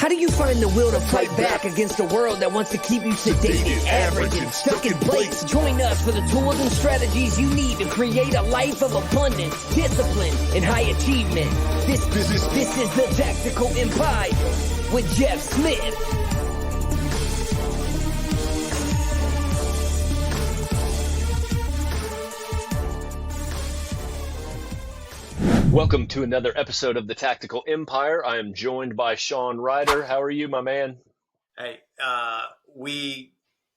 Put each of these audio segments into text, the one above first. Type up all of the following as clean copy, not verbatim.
How do you find the will to fight back against a world that wants to keep you sedated, average, and stuck in place? Join us for the tools and strategies you need to create a life of abundance, discipline, and high achievement. This is the Tactical Empire with Jeff Smith. Welcome to another episode of the Tactical Empire. I am joined by Shawn Ryder. How are you, my man? Hey, we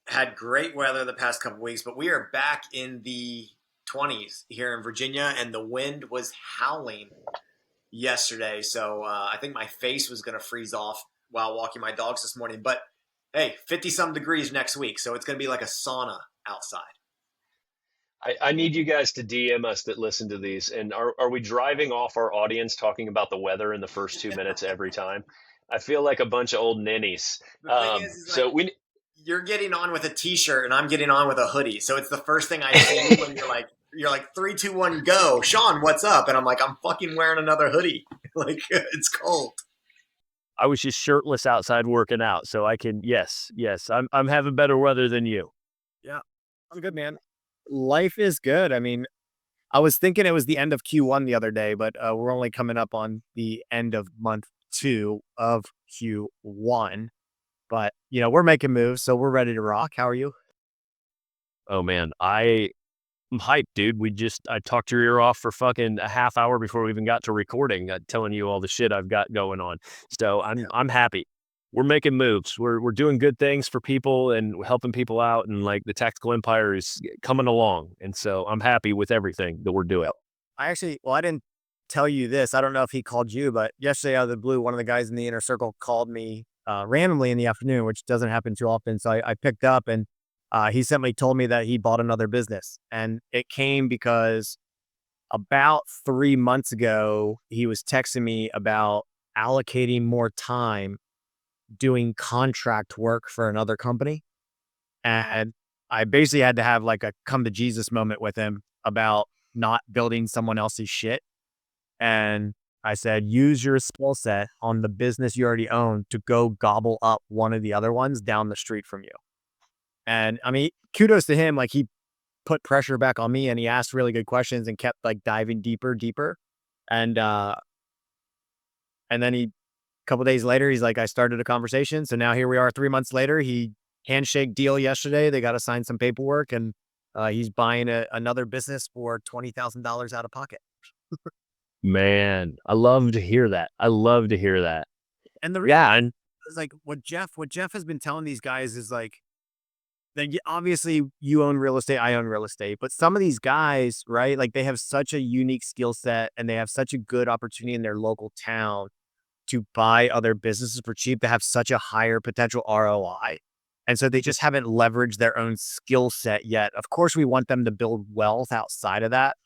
had great weather the past couple weeks, but we are back in the 20s here in Virginia, and the wind was howling yesterday. So I think my face was going to freeze off while walking my dogs this morning. But hey, 50-some degrees next week, so it's going to be like a sauna outside. I need you guys to DM us that listen to these. And are we driving off our audience talking about the weather in the first 2 minutes every time? I feel like a bunch of old ninnies. The thing is you're getting on with a t-shirt and I'm getting on with a hoodie. So it's the first thing I see when you're like 3, 2, 1, go. Shawn, what's up? And I'm like, I'm fucking wearing another hoodie. Like, it's cold. I was just shirtless outside working out. So I can, yes, I'm having better weather than you. Yeah, I'm good, man. Life is good. I mean, I was thinking it was the end of Q1 the other day, but we're only coming up on the end of month 2 of Q1. But, you know, we're making moves, so we're ready to rock. How are you? Oh, man, I'm hyped, dude. I talked your ear off for fucking a half hour before we even got to recording, telling you all the shit I've got going on. So I'm happy. We're making moves. We're doing good things for people and helping people out. And like the Tactical Empire is coming along. And so I'm happy with everything that we're doing. I didn't tell you this. I don't know if he called you, but yesterday out of the blue, one of the guys in the inner circle called me randomly in the afternoon, which doesn't happen too often. So I picked up and he simply told me that he bought another business. And it came because about 3 months ago, he was texting me about allocating more time doing contract work for another company. And I basically had to have like a come to Jesus moment with him about not building someone else's shit. And I said, use your skill set on the business you already own to go gobble up one of the other ones down the street from you. And I mean, kudos to him. Like, he put pressure back on me and he asked really good questions and kept like diving deeper. And then a couple days later, he's like, I started a conversation. So now here we are 3 months later. He handshake deal yesterday. They got to sign some paperwork and he's buying another business for $20,000 out of pocket. Man, I love to hear that. And and it's like what Jeff has been telling these guys is like, then obviously you own real estate, I own real estate, but some of these guys, right? Like, they have such a unique skill set and they have such a good opportunity in their local town to buy other businesses for cheap that have such a higher potential ROI. And so they just haven't leveraged their own skill set yet. Of course, we want them to build wealth outside of that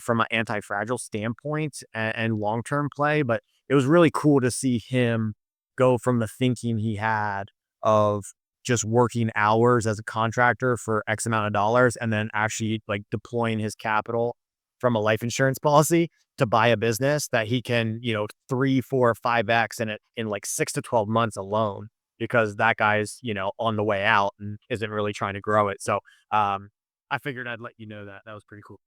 from an anti-fragile standpoint and long-term play. But it was really cool to see him go from the thinking he had of just working hours as a contractor for X amount of dollars and then actually like deploying his capital from a life insurance policy to buy a business that he can, 3, 4, 5x in like 6 to 12 months alone, because that guy's, on the way out and isn't really trying to grow it. So I figured I'd let you know that. That was pretty cool.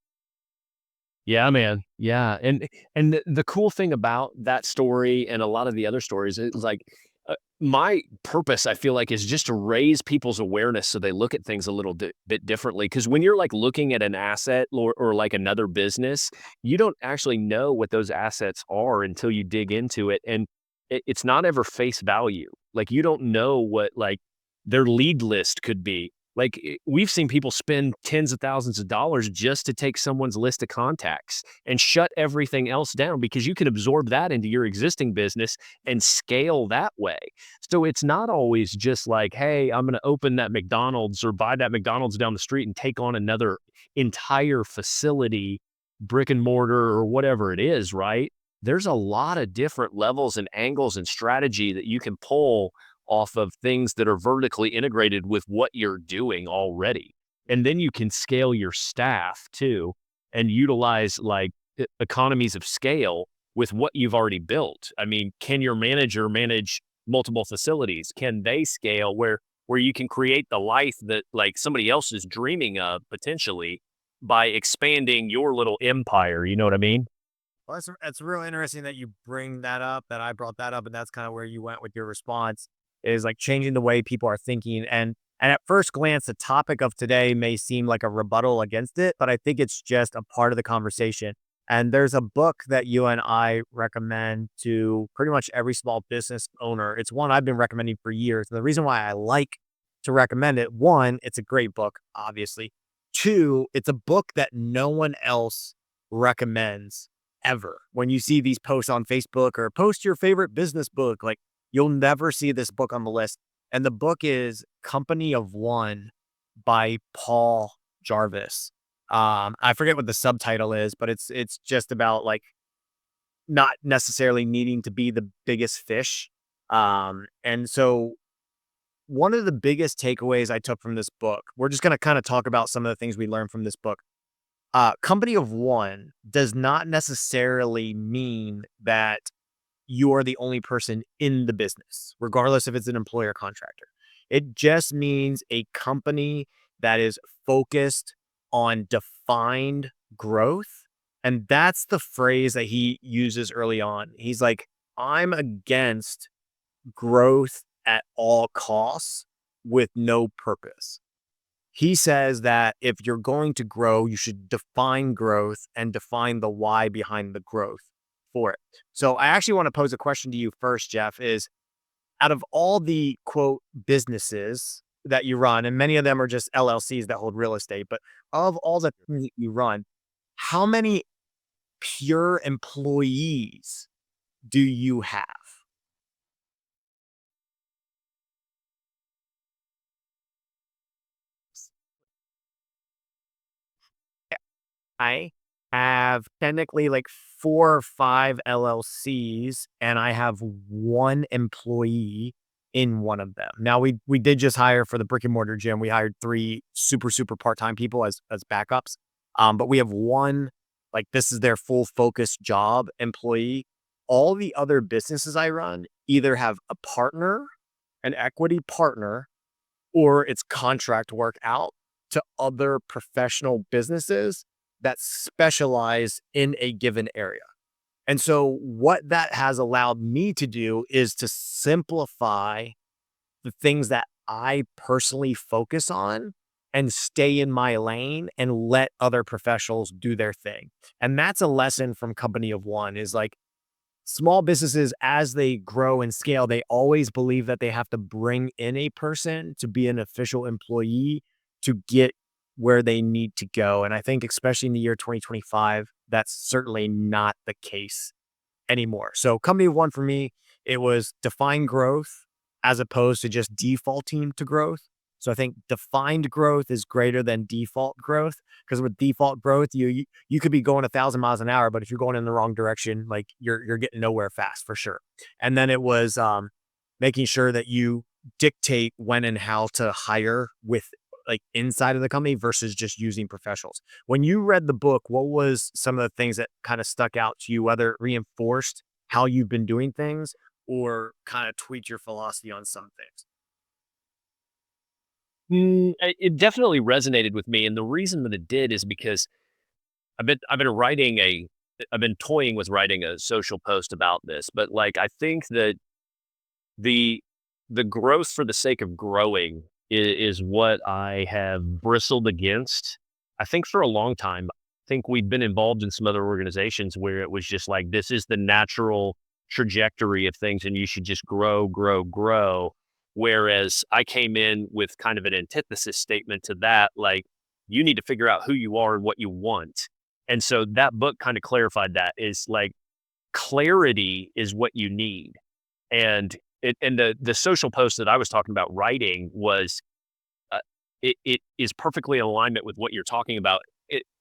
Yeah, man. Yeah. And the cool thing about that story and a lot of the other stories is like, my purpose, I feel like, is just to raise people's awareness so they look at things a little bit differently. Because when you're like looking at an asset or like another business, you don't actually know what those assets are until you dig into it. And it's not ever face value. Like, you don't know what like their lead list could be. Like, we've seen people spend tens of thousands of dollars just to take someone's list of contacts and shut everything else down, because you can absorb that into your existing business and scale that way. So it's not always just like, hey, I'm going to open that McDonald's or buy that McDonald's down the street and take on another entire facility, brick and mortar or whatever it is, right? There's a lot of different levels and angles and strategy that you can pull off of things that are vertically integrated with what you're doing already. And then you can scale your staff too and utilize like economies of scale with what you've already built. I mean, can your manager manage multiple facilities? Can they scale where you can create the life that like somebody else is dreaming of potentially by expanding your little empire? You know what I mean? Well, that's real interesting that you bring that up, that I brought that up, and that's kind of where you went with your response, is like changing the way people are thinking. And at first glance, the topic of today may seem like a rebuttal against it, but I think it's just a part of the conversation. And there's a book that you and I recommend to pretty much every small business owner. It's one I've been recommending for years. And the reason why I like to recommend it, one, it's a great book, obviously. Two, it's a book that no one else recommends ever. When you see these posts on Facebook or post your favorite business book, like you'll never see this book on the list. And the book is Company of One by Paul Jarvis. I forget what the subtitle is, but it's just about like not necessarily needing to be the biggest fish. And so one of the biggest takeaways I took from this book, we're just going to kind of talk about some of the things we learned from this book. Company of One does not necessarily mean that you are the only person in the business, regardless if it's an employer or contractor. It just means a company that is focused on defined growth. And that's the phrase that he uses early on. He's like, I'm against growth at all costs with no purpose. He says that if you're going to grow, you should define growth and define the why behind the growth for it. So I actually want to pose a question to you first, Jeff, is out of all the quote businesses that you run, and many of them are just LLCs that hold real estate, but of all the things that you run, how many pure employees do you have? I have technically like 4 or 5 LLCs, and I have 1 employee in one of them. Now we did just hire for the brick and mortar gym. We hired 3 super part-time people as backups. But we have 1, like this is their full focus job employee. All the other businesses I run either have a partner, an equity partner, or it's contract work out to other professional businesses that specialize in a given area. And so what that has allowed me to do is to simplify the things that I personally focus on and stay in my lane and let other professionals do their thing. And that's a lesson from Company of One, is like small businesses, as they grow and scale, they always believe that they have to bring in a person to be an official employee to get where they need to go. And I think especially in the year 2025, that's certainly not the case anymore. So Company of One for me, it was define growth as opposed to just defaulting to growth. So I think defined growth is greater than default growth, because with default growth, you could be going 1,000 miles an hour, but if you're going in the wrong direction, like you're getting nowhere fast for sure. And then it was making sure that you dictate when and how to hire with like inside of the company versus just using professionals. When you read the book, what was some of the things that kind of stuck out to you, whether it reinforced how you've been doing things or kind of tweaked your philosophy on some things? It definitely resonated with me, and the reason that it did is because I've been toying with writing a social post about this, but like I think that the the growth for the sake of growing is what I have bristled against. I think for a long time, I think we've been involved in some other organizations where it was just like this is the natural trajectory of things, and you should just grow, grow, grow. Whereas I came in with kind of an antithesis statement to that, like you need to figure out who you are and what you want. And so that book kind of clarified that, is like clarity is what you need. And the social post that I was talking about writing was uh, it is perfectly in alignment with what you're talking about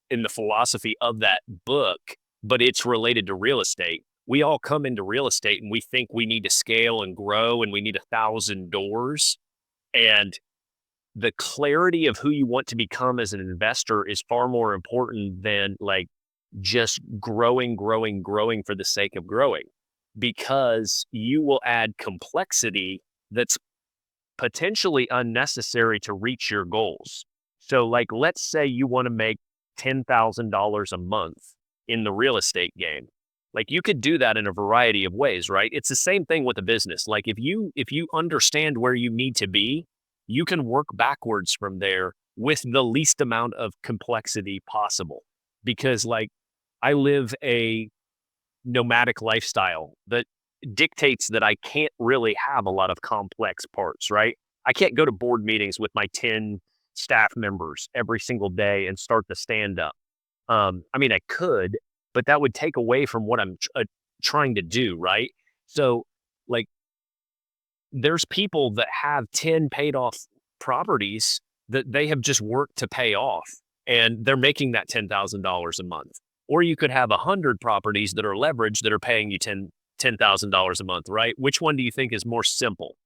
in the philosophy of that book, but it's related to real estate. We all come into real estate and we think we need to scale and grow and we need 1,000 doors. And the clarity of who you want to become as an investor is far more important than like just growing, growing, growing for the sake of growing. because you will add complexity that's potentially unnecessary to reach your goals. So, like, let's say you want to make $10,000 a month in the real estate game. Like, you could do that in a variety of ways, right? It's the same thing with a business. Like, if you understand where you need to be, you can work backwards from there with the least amount of complexity possible. Because, like, I live a nomadic lifestyle that dictates that I can't really have a lot of complex parts, right? I can't go to board meetings with my 10 staff members every single day and start to stand up. I mean, I could, but that would take away from what I'm trying to do, right? So, like, there's people that have 10 paid off properties that they have just worked to pay off, and they're making that $10,000 a month. Or you could have 100 properties that are leveraged that are paying you $10,000 a month, right? Which one do you think is more simple?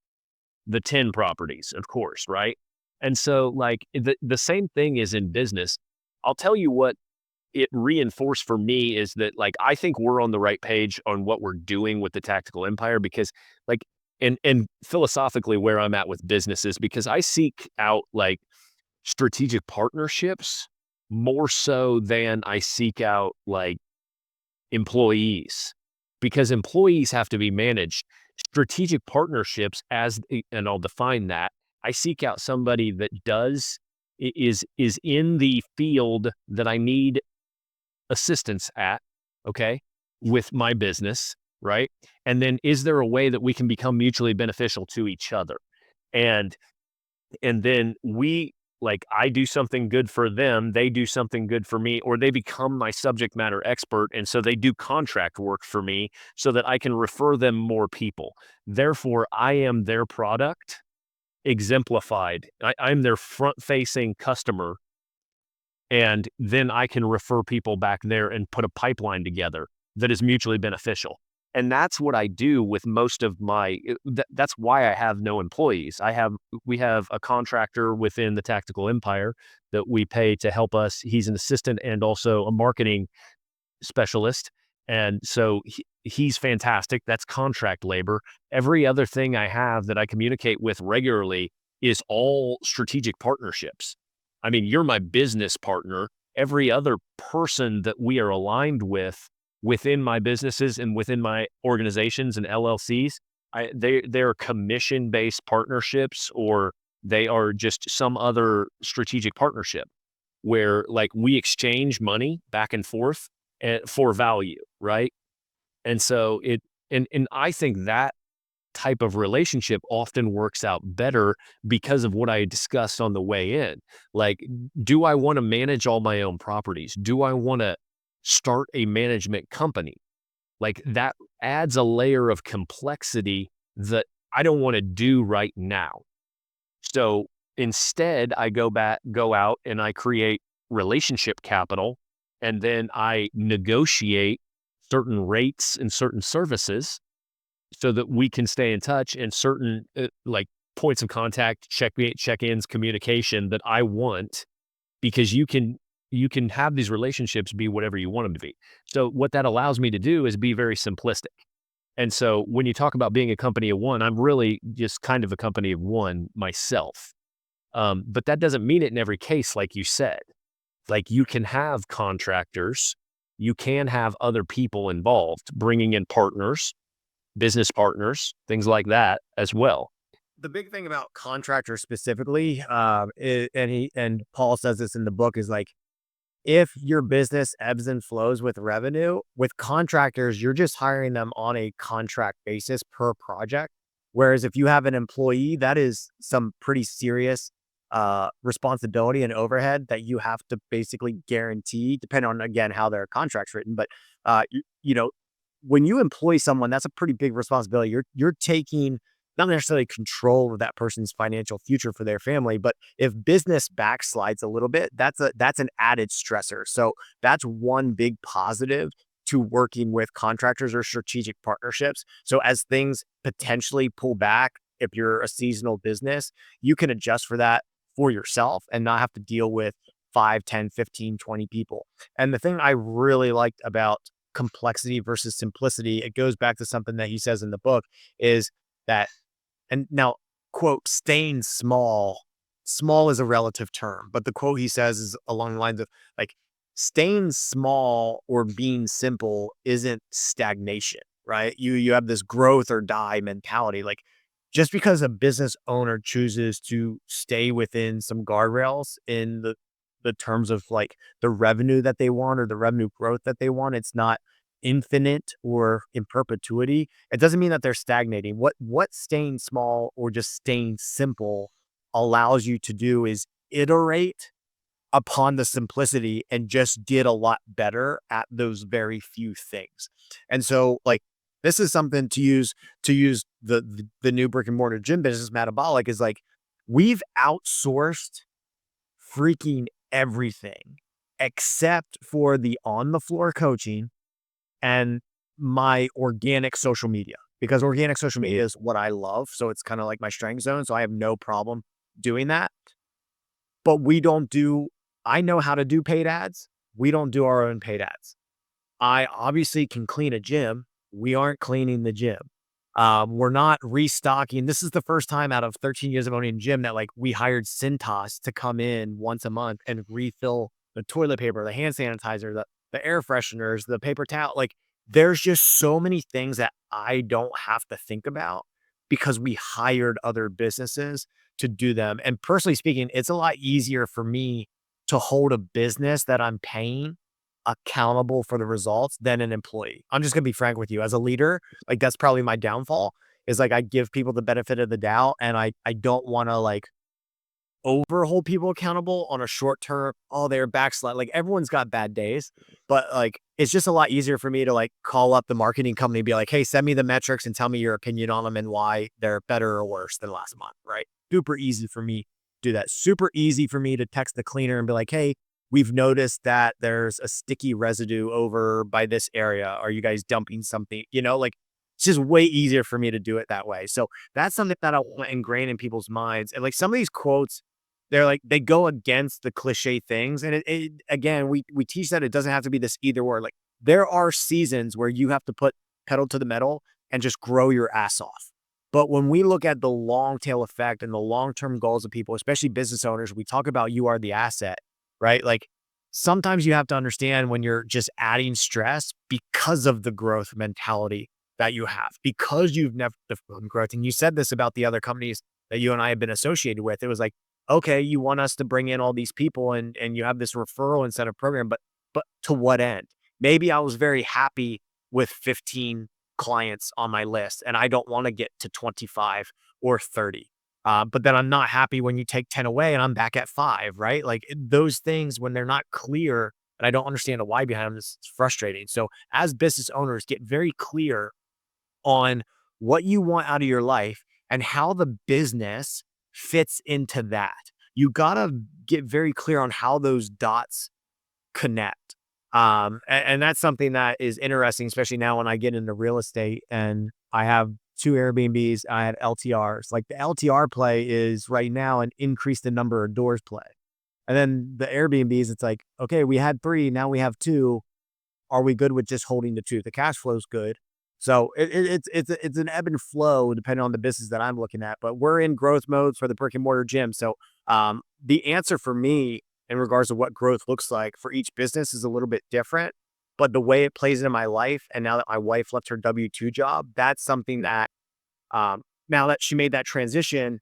The 10 properties, of course, right? And so, like, the same thing is in business. I'll tell you what it reinforced for me is that, like, I think we're on the right page on what we're doing with the Tactical Empire, because, like, and philosophically where I'm at with businesses, because I seek out, like, strategic partnerships more so than I seek out, like, employees, because employees have to be managed. Strategic partnerships, and I'll define that. I seek out somebody that is in the field that I need assistance at, okay, with my business, right? And then is there a way that we can become mutually beneficial to each other? And then I do something good for them, they do something good for me, or they become my subject matter expert. And so they do contract work for me so that I can refer them more people. Therefore, I am their product exemplified. I'm their front facing customer. And then I can refer people back there and put a pipeline together that is mutually beneficial. And that's what I do with most of that's why I have no employees. We have a contractor within the Tactical Empire that we pay to help us. He's an assistant and also a marketing specialist. And so he's fantastic. That's contract labor. Every other thing I have that I communicate with regularly is all strategic partnerships. I mean, you're my business partner. Every other person that we are aligned with within my businesses and within my organizations and LLCs, they're commission-based partnerships, or they are just some other strategic partnership where, like, we exchange money back and forth for value, right? And so and I think that type of relationship often works out better because of what I discussed on the way in. Like, do I want to manage all my own properties? Do I want to start a management company? Like, that adds a layer of complexity that I don't want to do right now. So instead, I go out and I create relationship capital, and then I negotiate certain rates and certain services so that we can stay in touch, and certain like points of contact, check-ins, communication that I want, because you can have these relationships be whatever you want them to be. So what that allows me to do is be very simplistic. And so when you talk about being a company of one, I'm really just kind of a company of one myself. But that doesn't mean it in every case, like you said. Like, you can have contractors, you can have other people involved, bringing in partners, business partners, things like that as well. The big thing about contractors specifically, and Paul says this in the book, is like, if your business ebbs and flows with revenue, with contractors, you're just hiring them on a contract basis per project. Whereas if you have an employee, that is some pretty serious responsibility and overhead that you have to basically guarantee, depending on, again, how their contract's written. But when you employ someone, that's a pretty big responsibility. You're taking not necessarily control of that person's financial future for their family, but if business backslides a little bit, that's an added stressor. So that's one big positive to working with contractors or strategic partnerships. So as things potentially pull back, if you're a seasonal business, you can adjust for that for yourself and not have to deal with 5, 10, 15, 20 people. And the thing I really liked about complexity versus simplicity, it goes back to something that he says in the book is that, and now, quote, staying small, small is a relative term, but the quote he says is along the lines of like, staying small or being simple isn't stagnation, right? You have this growth or die mentality. Like, just because a business owner chooses to stay within some guardrails in the terms of like the revenue that they want or the revenue growth that they want, it's not infinite or in perpetuity. It doesn't mean that they're stagnating. What staying small or just staying simple allows you to do is iterate upon the simplicity and just get a lot better at those very few things. And so like this is something to use the new brick and mortar gym business Metabolic is like we've outsourced freaking everything except for the on the floor coaching and my organic social media, because organic social media is what I love. So it's kind of like my strength zone. So I have no problem doing that. But I know how to do paid ads. We don't do our own paid ads. I obviously can clean a gym. We aren't cleaning the gym. We're not restocking. This is the first time out of 13 years of owning a gym that like we hired Cintas to come in once a month and refill the toilet paper, the hand sanitizer, the air fresheners, the paper towel. Like there's just so many things that I don't have to think about because we hired other businesses to do them. And personally speaking, it's a lot easier for me to hold a business that I'm paying accountable for the results than an employee. I'm just gonna be frank with you. As a leader, like that's probably my downfall is like I give people the benefit of the doubt and I don't want to like overhold people accountable on a short term. Oh, they're backslide. Like everyone's got bad days, but like it's just a lot easier for me to like call up the marketing company and be like, hey, send me the metrics and tell me your opinion on them and why they're better or worse than last month. Right. Super easy for me to do that. Super easy for me to text the cleaner and be like, hey, we've noticed that there's a sticky residue over by this area. Are you guys dumping something? You know, like it's just way easier for me to do it that way. So that's something that I want to ingrain in people's minds. And like some of these quotes, they're like, they go against the cliche things. And again, we teach that it doesn't have to be this either or. Like there are seasons where you have to put pedal to the metal and just grow your ass off. But when we look at the long tail effect and the long-term goals of people, especially business owners, we talk about you are the asset, right? Like sometimes you have to understand when you're just adding stress because of the growth mentality that you have, because you've never done growth. And you said this about the other companies that you and I have been associated with. It was like, okay, you want us to bring in all these people and you have this referral incentive program, but to what end? Maybe I was very happy with 15 clients on my list and I don't want to get to 25 or 30. But then I'm not happy when you take 10 away and I'm back at 5, right? Like those things, when they're not clear and I don't understand the why behind them, it's frustrating. So as business owners, get very clear on what you want out of your life and how the business fits into that. You got to get very clear on how those dots connect. And that's something that is interesting, especially now when I get into real estate and I have 2 Airbnbs, I had LTRs. Like the LTR play is right now an increase the number of doors play. And then the Airbnbs, it's like, okay, we had 3, now we have 2. Are we good with just holding the 2? The cash flow is good. So it's an ebb and flow depending on the business that I'm looking at, but we're in growth mode for the brick and mortar gym. So the answer for me in regards to what growth looks like for each business is a little bit different, but the way it plays into my life, and now that my wife left her W-2 job, that's something that now that she made that transition,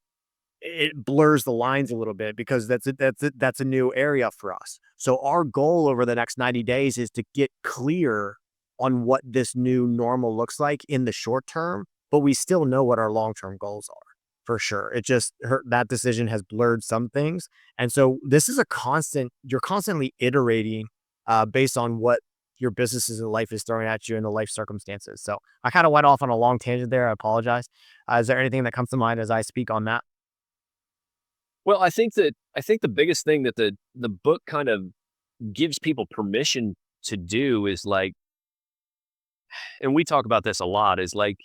it blurs the lines a little bit because that's a new area for us. So our goal over the next 90 days is to get clear on what this new normal looks like in the short term, but we still know what our long-term goals are for sure. It just that decision has blurred some things. And so this is you're constantly iterating based on what your businesses and life is throwing at you and the life circumstances. So I kind of went off on a long tangent there. I apologize. Is there anything that comes to mind as I speak on that? Well, I think the biggest thing that the book kind of gives people permission to do is like, and we talk about this a lot, is like,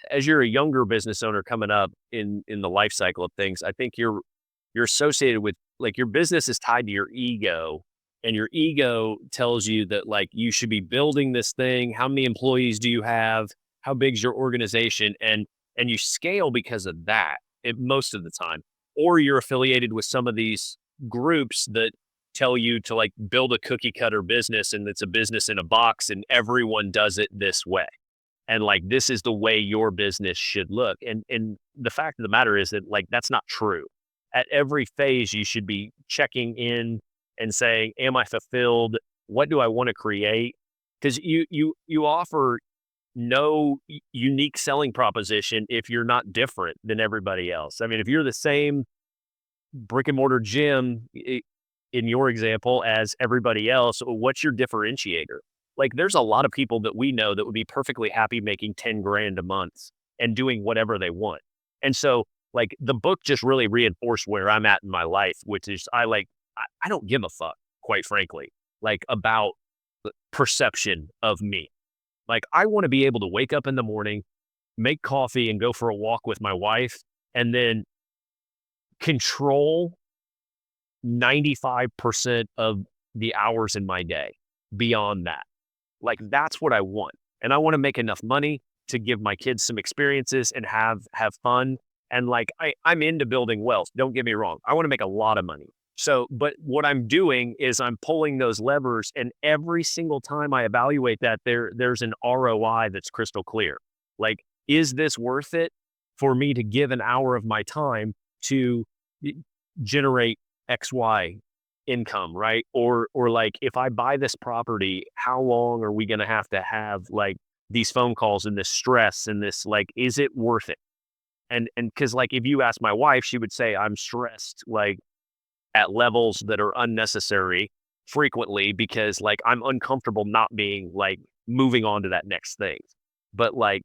as you're a younger business owner coming up in the life cycle of things, I think you're associated with like your business is tied to your ego and your ego tells you that like you should be building this thing. How many employees do you have? How big's your organization? And you scale because of that most of the time. Or you're affiliated with some of these groups that tell you to like build a cookie cutter business, and it's a business in a box and everyone does it this way. And like this is the way your business should look. And the fact of the matter is that like that's not true. At every phase you should be checking in and saying, am I fulfilled? What do I want to create? Because you offer no unique selling proposition if you're not different than everybody else. I mean, if you're the same brick and mortar gym in your example as everybody else, what's your differentiator? Like there's a lot of people that we know that would be perfectly happy making 10 grand a month and doing whatever they want. And so like the book just really reinforced where I'm at in my life, which is I don't give a fuck, quite frankly, like about the perception of me. Like I want to be able to wake up in the morning, make coffee and go for a walk with my wife, and then control 95% of the hours in my day beyond that. Like that's what I want. And I want to make enough money to give my kids some experiences and have fun. And like I'm into building wealth. Don't get me wrong. I want to make a lot of money. So, but what I'm doing is I'm pulling those levers, and every single time I evaluate that, there's an ROI that's crystal clear. Like, is this worth it for me to give an hour of my time to generate XY income, right? Or like if I buy this property, how long are we going to have like these phone calls and this stress and this, like, is it worth it? And because like if you ask my wife, she would say I'm stressed like at levels that are unnecessary frequently because like I'm uncomfortable not being like moving on to that next thing. But like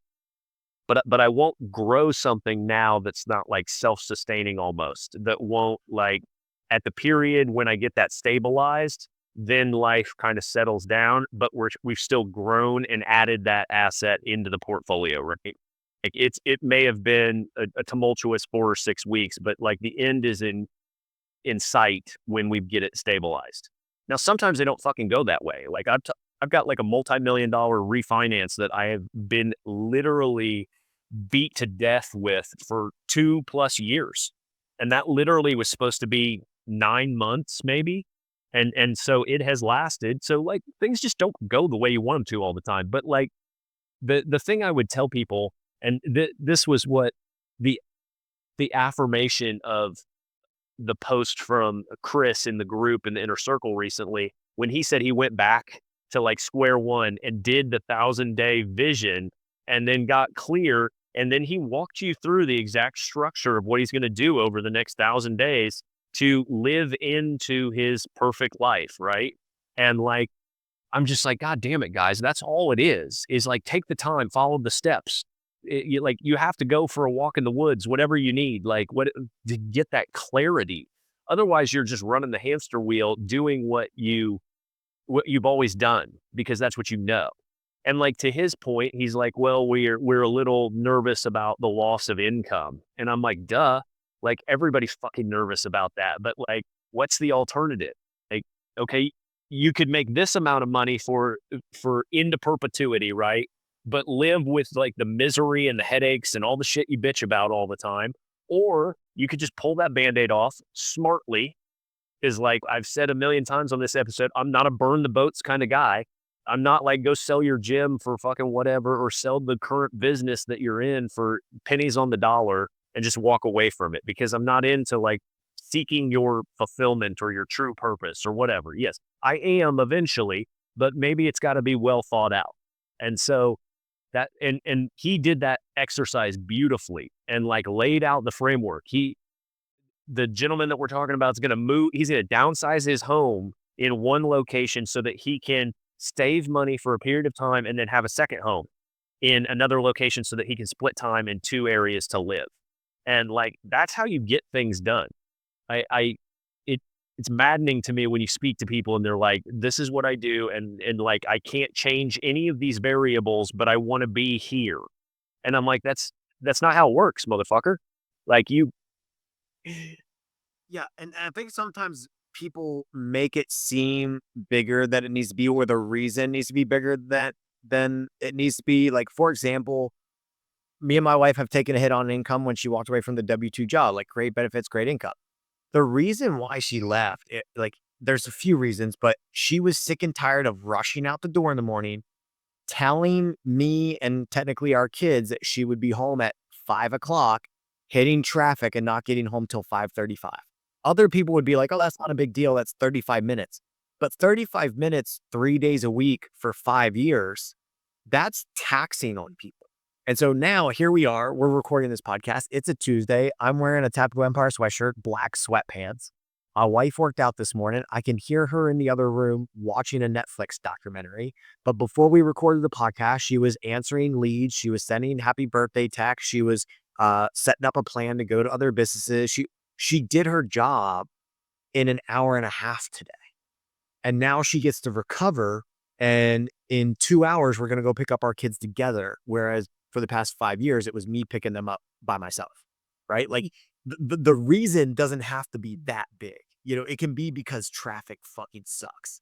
but I won't grow something now that's not like self-sustaining almost, that won't like at the period when I get that stabilized, then life kind of settles down, but we've still grown and added that asset into the portfolio, right? Like it may have been a tumultuous 4 or 6 weeks, but like the end is in sight when we get it stabilized. Now, sometimes they don't fucking go that way. Like I've got like a multi-million-dollar refinance that I have been literally beat to death with for 2+ years. And that literally was supposed to be 9 months maybe. And so it has lasted. So like things just don't go the way you want them to all the time. But like the thing I would tell people, and this was what the affirmation of the post from Chris in the group in the inner circle recently, when he said he went back to like square one and did the 1,000-day vision and then got clear. And then he walked you through the exact structure of what he's going to do over the next 1,000 days to live into his perfect life. Right. And like, I'm just like, God damn it, guys. That's all it is like, take the time, follow the steps. Like you have to go for a walk in the woods, whatever you need, like what to get that clarity. Otherwise, you're just running the hamster wheel, doing what you've always done because that's what you know. And like to his point, he's like, well, we're a little nervous about the loss of income, and I'm like, duh, like everybody's fucking nervous about that. But like, what's the alternative? Like, okay, you could make this amount of money for into perpetuity, right? But live with like the misery and the headaches and all the shit you bitch about all the time. Or you could just pull that Band-Aid off smartly. Is like I've said a million times on this episode, I'm not a burn the boats kind of guy. I'm not like go sell your gym for fucking whatever or sell the current business that you're in for pennies on the dollar and just walk away from it, because I'm not into like seeking your fulfillment or your true purpose or whatever. Yes, I am eventually, but maybe it's got to be well thought out. And so that and he did that exercise beautifully and like laid out the framework. The gentleman that we're talking about is going to move. He's going to downsize his home in one location so that he can save money for a period of time and then have a second home in another location so that he can split time in 2 areas to live. And like, that's how you get things done. It's maddening to me when you speak to people and they're like, this is what I do. And like, I can't change any of these variables, but I want to be here. And I'm like, that's not how it works, motherfucker. Like Yeah, and I think sometimes people make it seem bigger than it needs to be, or the reason needs to be bigger than it needs to be. Like, for example, me and my wife have taken a hit on income when she walked away from the W-2 job, like great benefits, great income. The reason why she left, there's a few reasons, but she was sick and tired of rushing out the door in the morning, telling me and technically our kids that she would be home at 5 o'clock, hitting traffic and not getting home till 5:35. Other people would be like, oh, that's not a big deal. That's 35 minutes. But 35 minutes, 3 days a week for 5 years, that's taxing on people. And so now here we are, we're recording this podcast. It's a Tuesday. I'm wearing a Tactical Empire sweatshirt, black sweatpants. My wife worked out this morning. I can hear her in the other room watching a Netflix documentary. But before we recorded the podcast, she was answering leads. She was sending happy birthday texts. She was setting up a plan to go to other businesses. She did her job in an hour and a half today. And now she gets to recover. And in 2 hours, we're going to go pick up our kids together. Whereas for the past 5 years, it was me picking them up by myself, right? Like the reason doesn't have to be that big. It can be because traffic fucking sucks,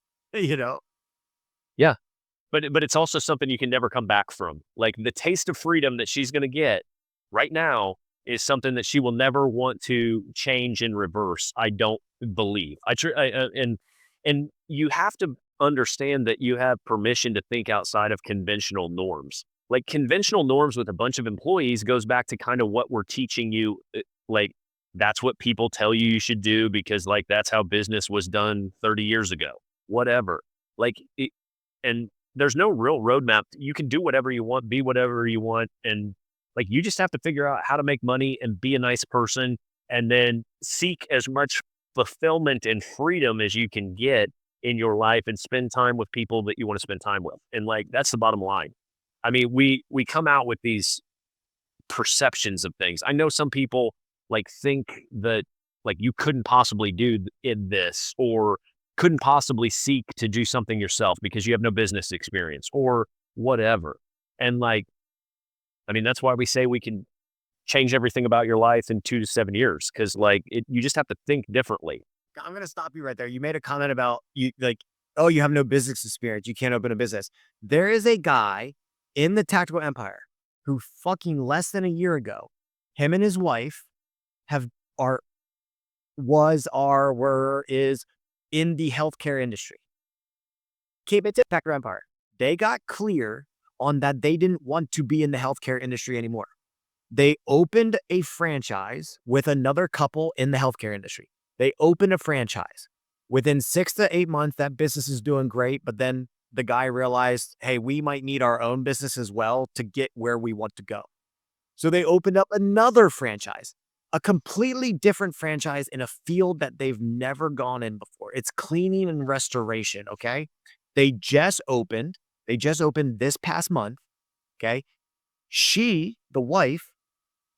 Yeah. But it's also something you can never come back from. Like the taste of freedom that she's going to get right now is something that she will never want to change in reverse. I don't believe. And you have to understand that you have permission to think outside of conventional norms. Like conventional norms with a bunch of employees goes back to kind of what we're teaching you. Like that's what people tell you should do because like that's how business was done 30 years ago. Whatever. And there's no real roadmap. You can do whatever you want, be whatever you want. And like, you just have to figure out how to make money and be a nice person and then seek as much fulfillment and freedom as you can get in your life and spend time with people that you want to spend time with. And like, that's the bottom line. I mean, we come out with these perceptions of things. I know some people like think that like you couldn't possibly do in this or couldn't possibly seek to do something yourself because you have no business experience or whatever. And like, I mean, that's why we say we can change everything about your life in 2 to 7 years. Cause like you just have to think differently. I'm going to stop you right there. You made a comment about you oh, you have no business experience. You can't open a business. There is a guy in the Tactical Empire who fucking less than a year ago, him and his wife is in the healthcare industry. Keep it to Tactical Empire. They got clear on that they didn't want to be in the healthcare industry anymore. They opened a franchise with another couple in the healthcare industry. They opened a franchise. Within 6 to 8 months, that business is doing great. But then the guy realized, hey, we might need our own business as well to get where we want to go. So they opened up another franchise, a completely different franchise in a field that they've never gone in before. It's cleaning and restoration, okay? They just opened this past month, okay? She, the wife,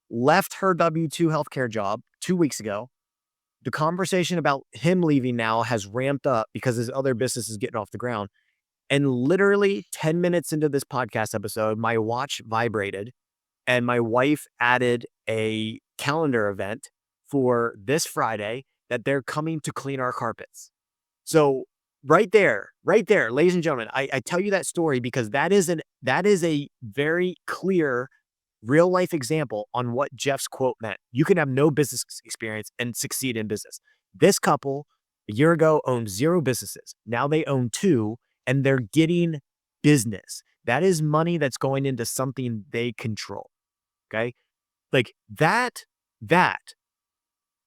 left her W-2 healthcare job 2 weeks ago. The conversation about him leaving now has ramped up because his other business is getting off the ground. And literally 10 minutes into this podcast episode, my watch vibrated and my wife added a calendar event for this Friday that they're coming to clean our carpets. So right there, ladies and gentlemen, I tell you that story because that is a very clear real life example on what Jeff's quote meant. You can have no business experience and succeed in business. This couple a year ago owned 0 businesses. Now they own 2 and they're getting business. That is money that's going into something they control. Okay. Like that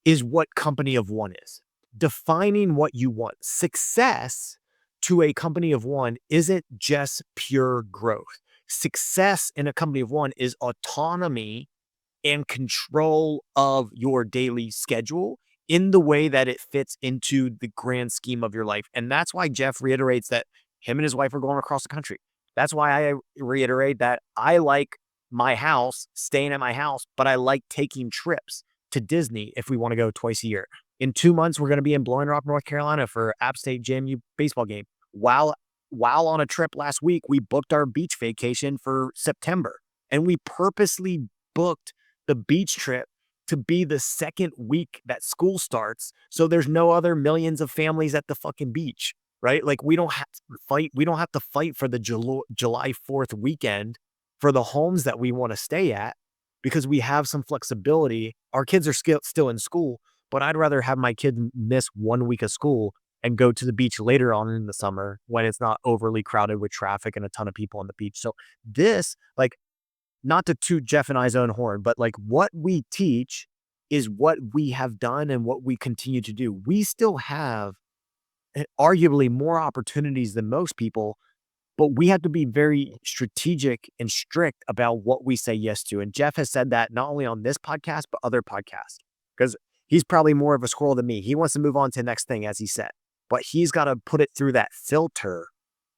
is what company of one is. Defining what you want. Success to a company of one isn't just pure growth. Success in a company of one is autonomy and control of your daily schedule in the way that it fits into the grand scheme of your life. And that's why Jeff reiterates that him and his wife are going across the country. That's why I reiterate that I like my house, staying at my house, but I like taking trips to Disney if we want to go twice a year. In 2 months, we're going to be in Blowing Rock, North Carolina for App State JMU baseball game. While on a trip last week, we booked our beach vacation for September. And we purposely booked the beach trip to be the second week that school starts. So there's no other millions of families at the fucking beach, right? Like we don't have to fight. We don't have to fight for the July 4th weekend for the homes that we want to stay at because we have some flexibility. Our kids are still in school, but I'd rather have my kid miss 1 week of school and go to the beach later on in the summer when it's not overly crowded with traffic and a ton of people on the beach. So this, like, not to toot Jeff and I's own horn, but like what we teach is what we have done and what we continue to do. We still have arguably more opportunities than most people, but we have to be very strategic and strict about what we say yes to. And Jeff has said that not only on this podcast, but other podcasts, because he's probably more of a squirrel than me. He wants to move on to the next thing, as he said, but he's got to put it through that filter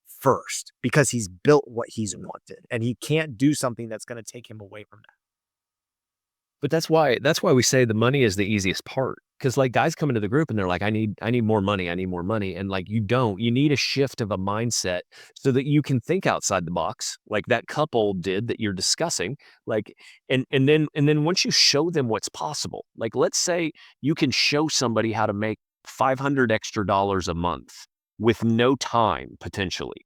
first because he's built what he's wanted and he can't do something that's going to take him away from that. But that's why we say the money is the easiest part. Because like guys come into the group and they're like, I need more money. I need more money. And like, you need a shift of a mindset so that you can think outside the box like that couple did that you're discussing. Like, and then once you show them what's possible, like, let's say you can show somebody how to make $500 extra a month with no time potentially.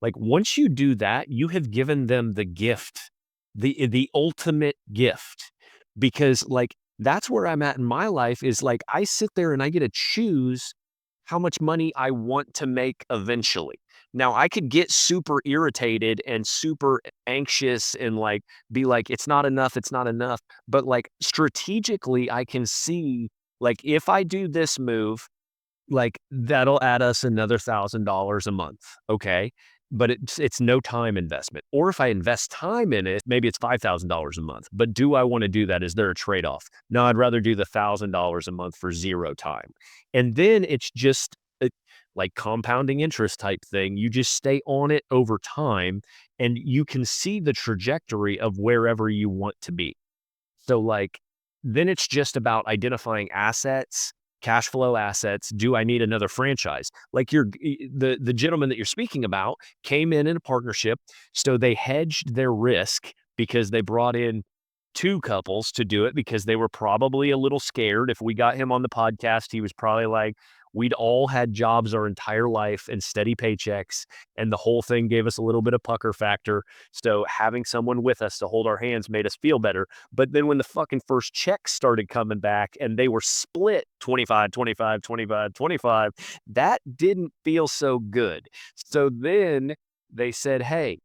Like once you do that, you have given them the gift, the ultimate gift. Because like that's where I'm at in my life is like I sit there and I get to choose how much money I want to make eventually. Now I could get super irritated and super anxious and like be like, it's not enough, it's not enough. But like strategically, I can see like if I do this move, like that'll add us another $1,000 a month. Okay. But it's no time investment. Or if I invest time in it, maybe it's $5,000 a month. But do I want to do that? Is there a trade-off? No, I'd rather do the $1,000 a month for zero time. And then it's just like compounding interest type thing. You just stay on it over time and you can see the trajectory of wherever you want to be. So like, then it's just about identifying assets, cash flow assets. Do I need another franchise? Like the gentleman that you're speaking about came in a partnership. So they hedged their risk because they brought in two couples to do it because they were probably a little scared. If we got him on the podcast, he was probably like, we'd all had jobs our entire life and steady paychecks, and the whole thing gave us a little bit of pucker factor. So having someone with us to hold our hands made us feel better. But then when the fucking first checks started coming back and they were split 25, 25, 25, 25, that didn't feel so good. So then they said, hey,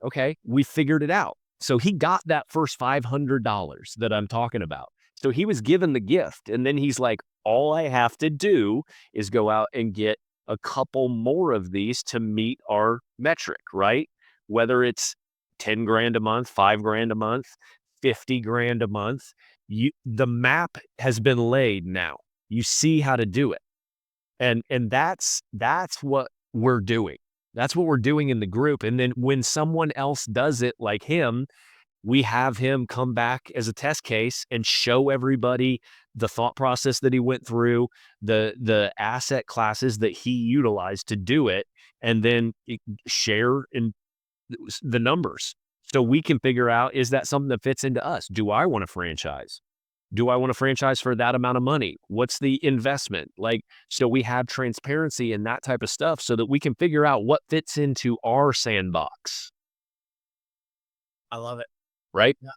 okay, we figured it out. So he got that first $500 that I'm talking about. So he was given the gift. And then he's like, all I have to do is go out and get a couple more of these to meet our metric, right? Whether it's 10 grand a month, 5 grand a month, 50 grand a month, the map has been laid now. You see how to do it. And that's what we're doing. That's what we're doing in the group. And then when someone else does it like him, we have him come back as a test case and show everybody the thought process that he went through, the asset classes that he utilized to do it, and then share in the numbers. So we can figure out, is that something that fits into us? Do I want a franchise? Do I want a franchise for that amount of money? What's the investment? Like, so we have transparency and that type of stuff so that we can figure out what fits into our sandbox. I love it. Right? Yeah.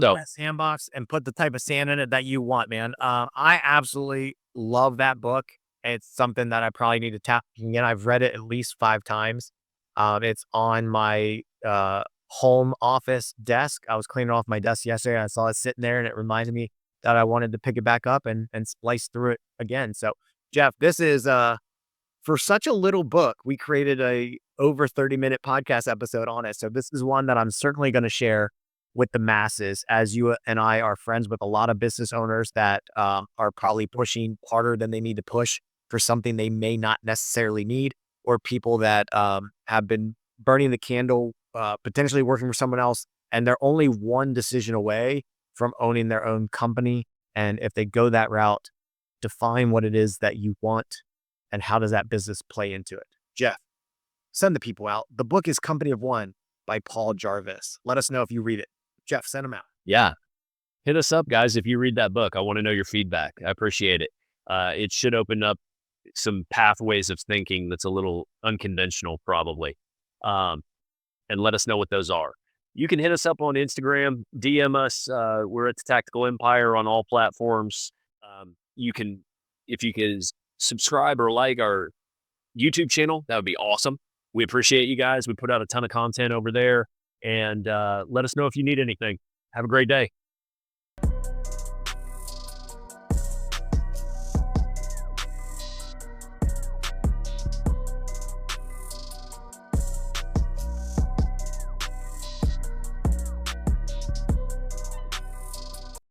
Build that sandbox and put the type of sand in it that you want, man. I absolutely love that book. It's something that I probably need to tap again. I've read it at least 5 times. It's on my home office desk. I was cleaning off my desk yesterday. I saw it sitting there and it reminded me that I wanted to pick it back up and splice through it again. So, Jeff, this is for such a little book, we created a over 30-minute podcast episode on it. So this is one that I'm certainly going to share with the masses, as you and I are friends with a lot of business owners that are probably pushing harder than they need to push for something they may not necessarily need, or people that have been burning the candle, potentially working for someone else, and they're only one decision away from owning their own company. And if they go that route, define what it is that you want and how does that business play into it. Jeff, send the people out. The book is Company of One by Paul Jarvis. Let us know if you read it. Jeff, send them out. Yeah. hit us up, guys. If you read that book, I want to know your feedback. I appreciate it. It should open up some pathways of thinking that's a little unconventional, probably. And let us know what those are. You can hit us up on Instagram, DM us. We're at the Tactical Empire on all platforms. You can, if you can subscribe or like our YouTube channel, that would be awesome. We appreciate you guys. We put out a ton of content over there, and let us know if you need anything. Have a great day.